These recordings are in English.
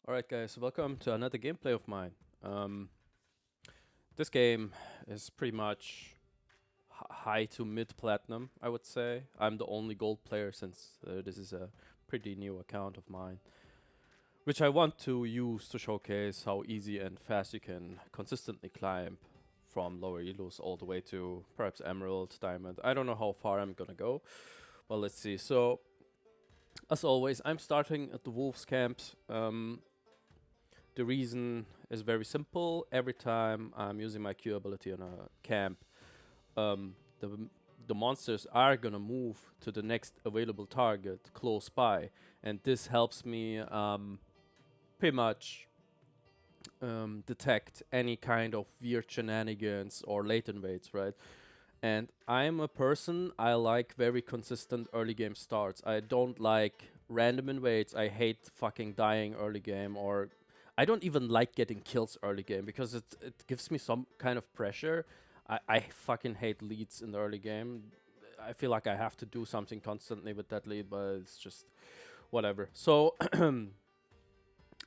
Alright guys, welcome to another gameplay of mine. Um, this game is pretty much high to mid platinum, I would say. I'm the only gold player since this is a pretty new account of mine, which I want to use to showcase how easy and fast you can consistently climb from lower elos all the way to perhaps emerald, diamond. I don't know how far I'm gonna go, but let's see. So, as always, I'm starting at the wolves camps. The reason is very simple. Every time I'm using my Q ability on a camp, um, the the monsters are gonna move to the next available target close by, and this helps me pretty much detect any kind of weird shenanigans or late invades, right? And I'm a person, I like very consistent early game starts. I don't like random invades. I hate fucking dying early game, or I don't even like getting kills early game because it gives me some kind of pressure. I fucking hate leads in the early game. I feel like I have to do something constantly with that lead, but it's just whatever. So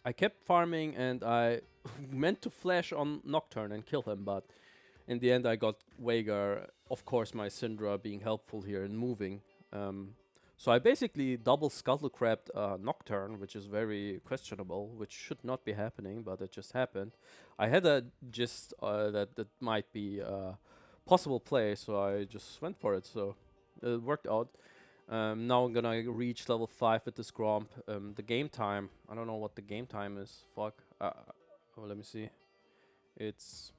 I kept farming and I meant to flash on Nocturne and kill him, but in the end I got Veigar, of course my Syndra being helpful here in moving. So I basically double scuttlecrabbed Nocturne, which is very questionable, which should not be happening, but it just happened. I had a gist that might be a possible play, so I just went for it, so it worked out. Now I'm gonna reach level 5 with this Gromp. The game time, I don't know what the game time is. Fuck. Oh, let me see. It's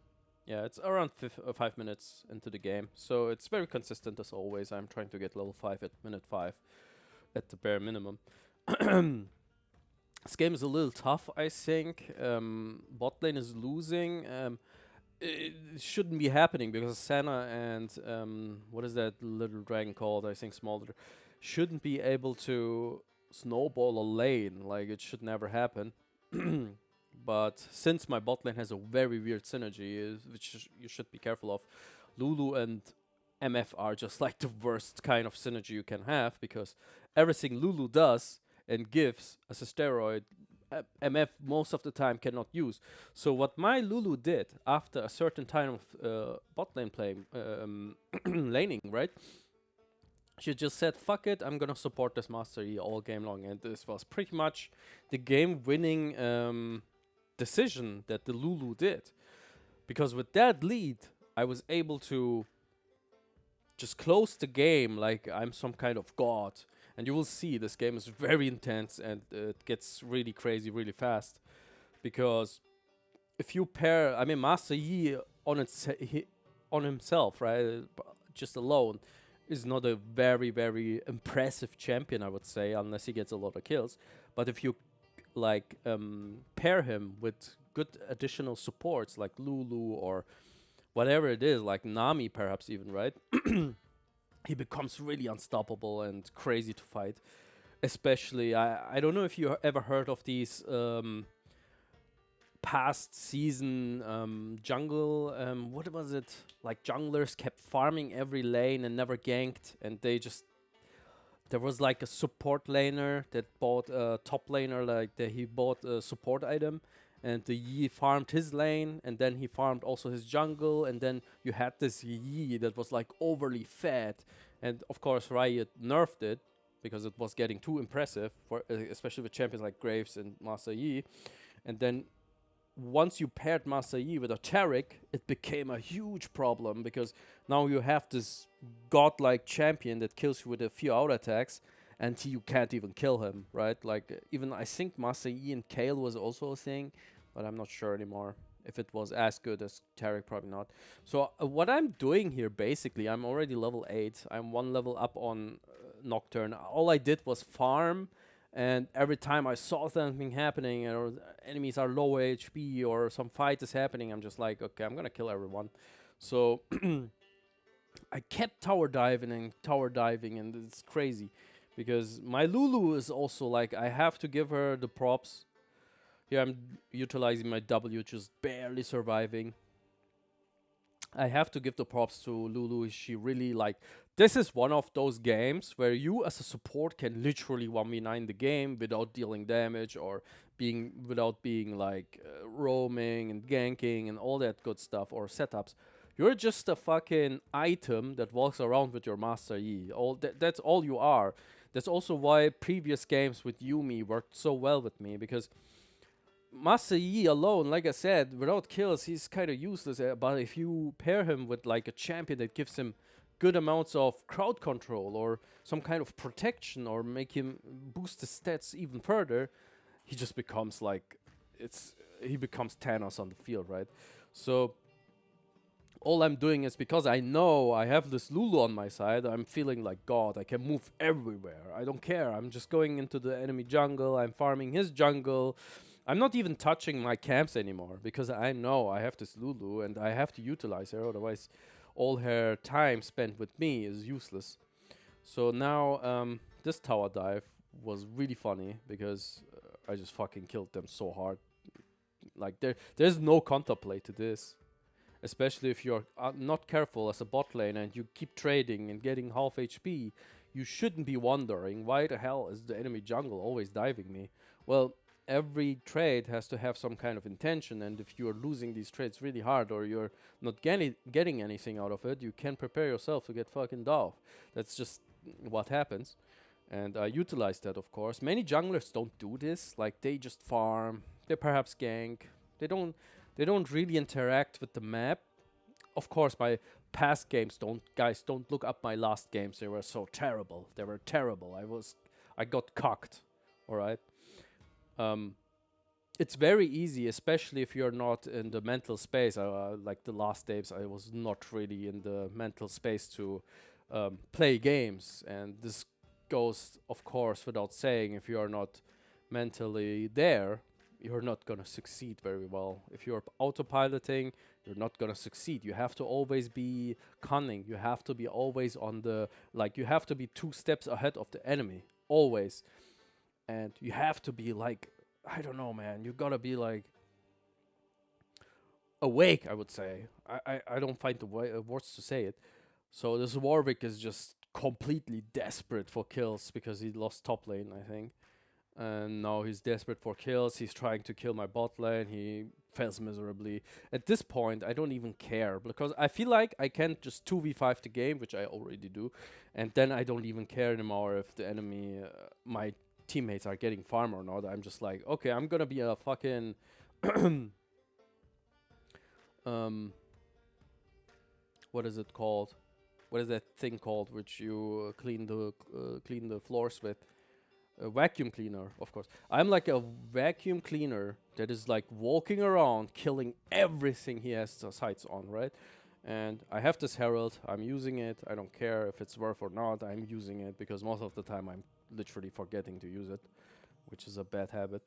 yeah, it's around 5 minutes into the game, so it's very consistent as always. I'm trying to get level 5 at minute 5 at the bare minimum. This game is a little tough, I think. Bot lane is losing. It shouldn't be happening because Senna and what is that little dragon called? I think Smolder shouldn't be able to snowball a lane. Like it should never happen. But since my bot lane has a very weird synergy, which you should be careful of, Lulu and MF are just like the worst kind of synergy you can have because everything Lulu does and gives as a steroid, MF most of the time cannot use. So what my Lulu did after a certain time of bot lane playing, laning, right? She just said, fuck it, I'm gonna support this Master E all game long. And this was pretty much the game winning decision that the Lulu did. Because with that lead, I was able to just close the game like I'm some kind of god. And you will see this game is very intense and it gets really crazy really fast. Because if you pair, I mean, Master Yi on himself, right, just alone, is not a very, very impressive champion, I would say, unless he gets a lot of kills. But if you like pair him with good additional supports like Lulu or whatever it is, like Nami perhaps even, right? He becomes really unstoppable and crazy to fight. Especially, I don't know if you ever heard of these past season jungle, what was it? Like junglers kept farming every lane and never ganked, and they just there was like a support laner that bought a top laner, like he bought a support item, and the Yi farmed his lane, and then he farmed also his jungle, and then you had this Yi that was like overly fat, and of course Riot nerfed it because it was getting too impressive for especially with champions like Graves and Master Yi, and then once you paired Master Yi with a Taric, it became a huge problem because now you have this godlike champion that kills you with a few auto attacks, and you can't even kill him, right? Like even I think Master Yi and Kale was also a thing, but I'm not sure anymore. If it was as good as Taric, probably not. So what I'm doing here, basically, I'm already level 8. I'm one level up on Nocturne. All I did was farm, and every time I saw something happening or enemies are low HP or some fight is happening, I'm just like, okay, I'm gonna kill everyone. So I kept tower diving, and it's crazy because my Lulu is also like, I have to give her the props. Here I'm utilizing my W, just barely surviving. I have to give the props to Lulu. She really like this is one of those games where you as a support can literally 1v9 the game without dealing damage or being without being like roaming and ganking and all that good stuff or setups. You're just a fucking item that walks around with your Master Yi. That's all you are. That's also why previous games with Yumi worked so well with me because Master Yi alone, like I said, without kills, he's kind of useless. But if you pair him with like a champion that gives him good amounts of crowd control or some kind of protection or make him boost his stats even further, he just becomes like he becomes Thanos on the field, right? So all I'm doing is because I know I have this Lulu on my side, I'm feeling like God, I can move everywhere. I don't care. I'm just going into the enemy jungle, I'm farming his jungle. I'm not even touching my camps anymore because I know I have this Lulu and I have to utilize her, otherwise all her time spent with me is useless. So now this tower dive was really funny because I just fucking killed them so hard. Like there's no counterplay to this. Especially if you're not careful as a bot lane and you keep trading and getting half HP, you shouldn't be wondering why the hell is the enemy jungle always diving me. Well, every trade has to have some kind of intention, and if you're losing these trades really hard or you're not getting anything out of it, you can prepare yourself to get fucking dove. That's just what happens. And I utilize that, of course. Many junglers don't do this. Like, they just farm. They perhaps gank. They don't really interact with the map. Of course, my past games don't look up my last games. They were so terrible. They were terrible. I got cocked. All right. It's very easy, especially if you're not in the mental space. Like the last days, I was not really in the mental space to play games, and this goes, of course, without saying. If you are not mentally there, you're not gonna succeed very well. If you're autopiloting, you're not gonna succeed. You have to always be cunning. You have to be always on the you have to be 2 steps ahead of the enemy always, and you have to be like, I don't know, man. You gotta be like awake. I would say. I don't find the words to say it. So this Warwick is just completely desperate for kills because he lost top lane, I think. And now he's desperate for kills. He's trying to kill my bot lane. He fails miserably. At this point, I don't even care because I feel like I can just 2v5 the game, which I already do, and then I don't even care anymore if the enemy, my teammates are getting farm or not. I'm just like, okay, I'm gonna be a fucking what is it called? What is that thing called which you clean the floors with? A vacuum cleaner, of course. I'm like a vacuum cleaner that is like walking around killing everything he has sights on, right? And I have this Herold. I'm using it. I don't care if it's worth or not. I'm using it because most of the time I'm literally forgetting to use it, which is a bad habit.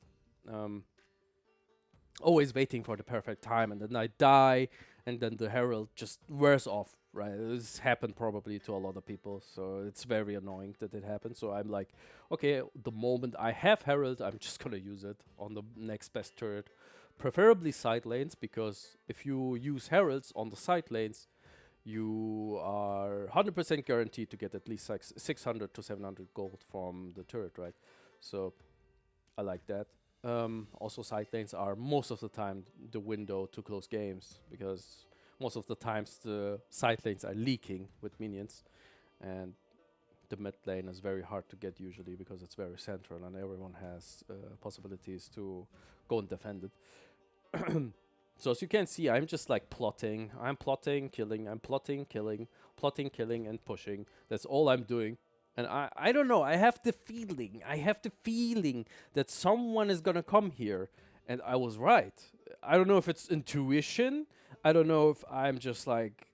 Always waiting for the perfect time, and then I die, and then the Herald just wears off, right? This happened probably to a lot of people, so it's very annoying that it happened. So I'm like, okay, the moment I have Herald, I'm just gonna use it on the next best turret. Preferably side lanes, because if you use Heralds on the side lanes, you are 100% guaranteed to get at least 600 to 700 gold from the turret, right? So I like that. Also, side lanes are most of the time the window to close games because most of the times the side lanes are leaking with minions, and the mid lane is very hard to get usually because it's very central and everyone has possibilities to go and defend it. So as you can see, I'm just like plotting. I'm plotting, killing. I'm plotting, killing, plotting, killing, and pushing. That's all I'm doing. And I don't know. I have the feeling. I have the feeling that someone is gonna come here, and I was right. I don't know if it's intuition. I don't know if I'm just like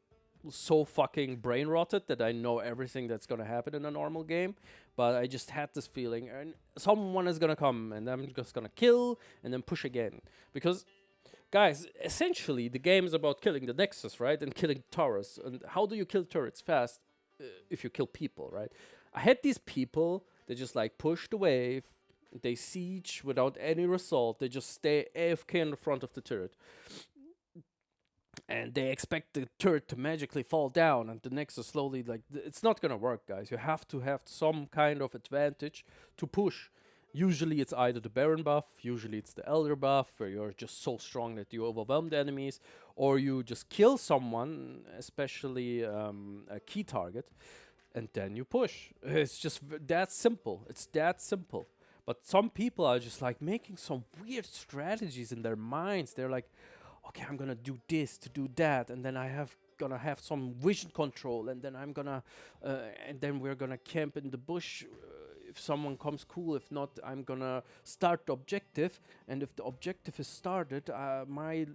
so fucking brain rotted that I know everything that's gonna happen in a normal game. But I just had this feeling, and someone is gonna come, and I'm just gonna kill and then push again. Because, guys, essentially the game is about killing the Nexus, right, and killing towers. And how do you kill turrets fast? If you kill people, right? I had these people that just like push the wave, they siege without any result, they just stay AFK in the front of the turret. and they expect the turret to magically fall down and the nexus slowly like it's not gonna work, guys. You have to have some kind of advantage to push. Usually it's either the Baron buff, usually it's the Elder buff, where you're just so strong that you overwhelm the enemies, or you just kill someone, especially a key target, and then you push. It's just that simple. It's that simple. But some people are just like making some weird strategies in their minds. They're like, okay, I'm gonna do this to do that, and then I have gonna have some vision control, and then I'm gonna, and then we're gonna camp in the bush. If someone comes cool, if not, I'm gonna start the objective, and if the objective is started, my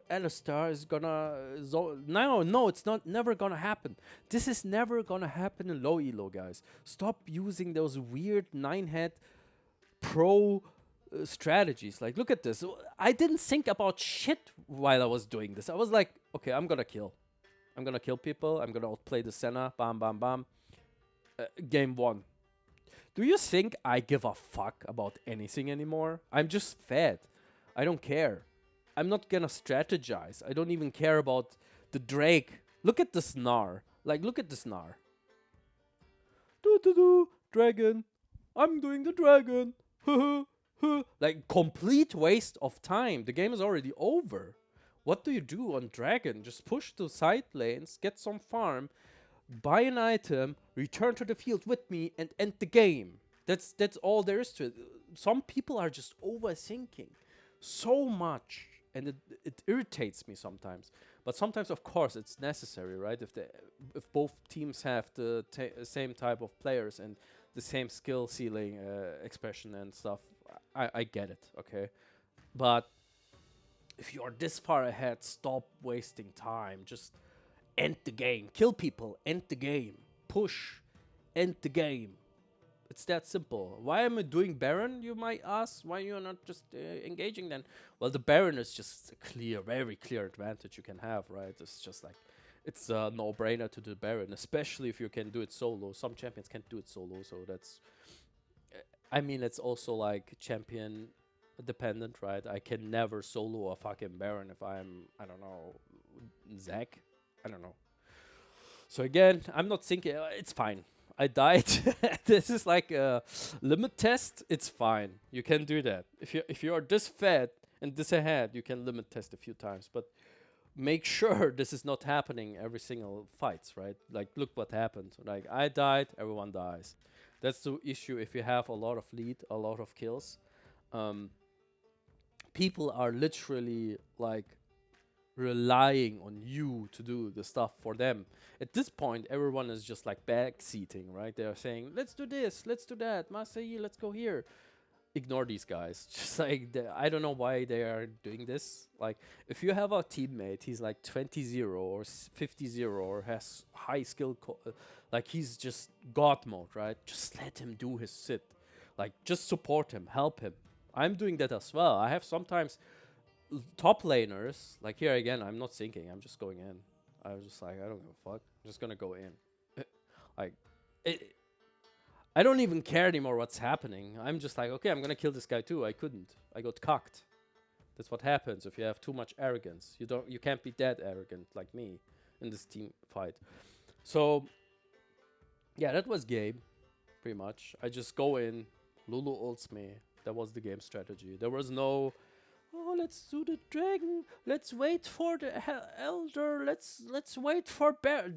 Alistar is gonna. No, it's not. Never gonna happen. This is never gonna happen in low elo, guys. Stop using those weird 9-head pro strategies. Like, look at this. I didn't think about shit while I was doing this. I was like, okay, I'm gonna kill. I'm gonna kill people. I'm gonna outplay the Senna. Bam, bam, bam. Game one. Do you think I give a fuck about anything anymore? I'm just fed. I don't care. I'm not gonna strategize. I don't even care about the Drake. Look at the Snar. Like, look at the Snar. Do do do. Dragon. I'm doing the dragon. Like, complete waste of time. The game is already over. What do you do on dragon? Just push to side lanes, get some farm, buy an item, return to the field with me, and end the game. That's all there is to it. Some people are just overthinking so much, and it irritates me sometimes. But sometimes, of course, it's necessary, right? If both teams have the same type of players and the same skill ceiling expression and stuff, I get it, okay? But if you are this far ahead, stop wasting time. Just end the game. Kill people, end the game. Push, end the game. It's that simple. Why am I doing Baron, you might ask? Why you're not just engaging then? Well, the Baron is just a clear, very clear advantage you can have, right? It's just like, it's a no-brainer to do Baron, especially if you can do it solo. Some champions can't do it solo, so that's... I mean, it's also like champion dependent, right? I can never solo a fucking Baron if I'm, I don't know, Zac? I don't know. So again, I'm not thinking, it's fine. I died. This is like a limit test. It's fine. You can do that. If you are this fed and this ahead, you can limit test a few times. But make sure this is not happening every single fights, right? Like, look what happened. Like, I died, everyone dies. That's the issue if you have a lot of lead, a lot of kills. People are literally like relying on you to do the stuff for them. At this point, everyone is just like backseating, right? They are saying, let's do this, let's do that, Masai, let's go here. Ignore these guys. Just like, I don't know why they are doing this. Like, if you have a teammate, he's like 20-0 or 50-0 or has high skill, like he's just God mode, right? Just let him do his shit. Like, just support him, help him. I'm doing that as well. I have sometimes top laners, like here again, I'm not thinking, I'm just going in. I was just like, I don't give a fuck. I'm just gonna go in. Like, I don't even care anymore what's happening. I'm just like, okay, I'm gonna kill this guy too. I couldn't. I got cocked. That's what happens if you have too much arrogance. You can't be that arrogant like me in this team fight. So yeah, that was game, pretty much. I just go in, Lulu ults me. That was the game strategy. There was no, oh, let's do the dragon. Let's wait for the elder. Let's wait for bear.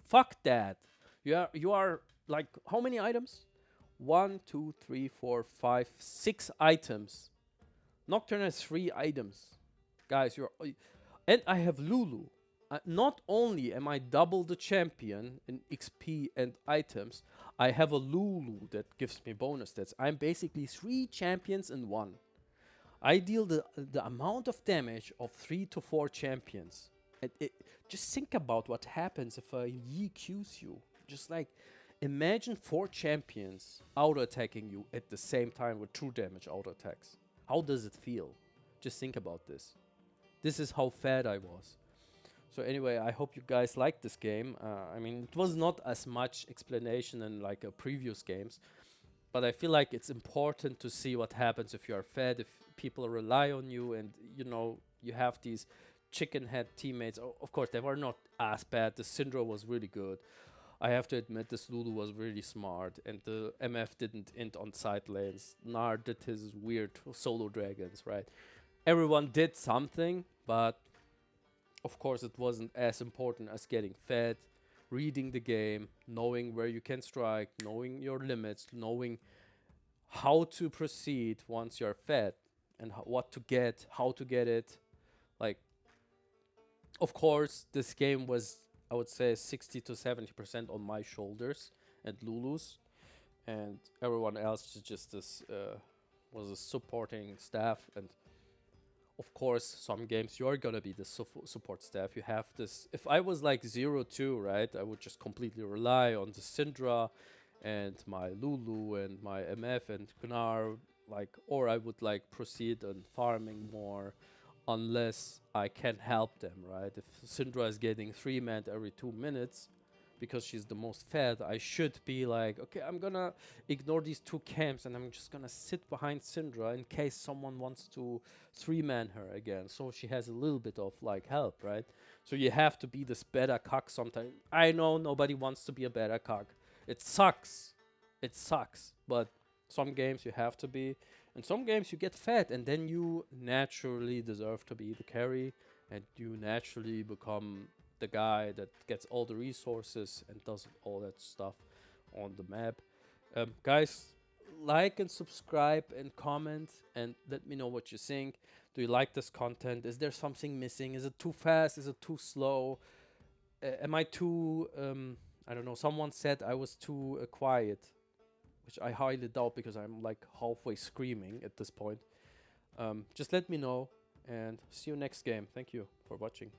Fuck that. You are like, how many items? 1, 2, 3, 4, 5, 6 items. Nocturne has 3 items. Guys, and I have Lulu. Not only am I double the champion in XP and items, I have a Lulu that gives me bonus stats. I'm basically 3 champions in 1. I deal the amount of damage of 3 to 4 champions. And just think about what happens if a Yi Qs you. Just like, imagine 4 champions auto-attacking you at the same time with true damage auto-attacks. How does it feel? Just think about this. This is how fed I was. So anyway, I hope you guys liked this game. I mean, it was not as much explanation in like previous games, but I feel like it's important to see what happens if you are fed, if people rely on you, and you know, you have these chicken head teammates. Of course, they were not as bad. The Syndra was really good. I have to admit, this Lulu was really smart, and the MF didn't int on side lanes. Nar did his weird solo dragons, right? Everyone did something, but of course it wasn't as important as getting fed, reading the game, knowing where you can strike, knowing your limits, knowing how to proceed once you're fed, and what to get, how to get it. Like, of course, this game was, I would say, 60 to 70% on my shoulders and Lulu's, and everyone else is just this was a supporting staff. And of course, some games you're gonna be the support staff. You have this. If I was like 0-2, right, I would just completely rely on the Syndra and my Lulu and my MF and Kunar, like, or I would like proceed on farming more, unless I can help them, right? If Syndra is getting 3-man every 2 minutes because she's the most fed, I should be like, okay, I'm gonna ignore these 2 camps and I'm just gonna sit behind Syndra in case someone wants to 3-man her again, so she has a little bit of like help, right? So you have to be this better cock sometimes. I know nobody wants to be a better cock. It sucks. It sucks. But some games you have to be. And some games you get fed, and then you naturally deserve to be the carry, and you naturally become the guy that gets all the resources and does all that stuff on the map. Guys, like and subscribe and comment and let me know what you think. Do you like this content? Is there something missing? Is it too fast? Is it too slow? Am I too, I don't know, someone said I was too quiet, which I highly doubt because I'm like halfway screaming at this point. Just let me know and see you next game. Thank you for watching.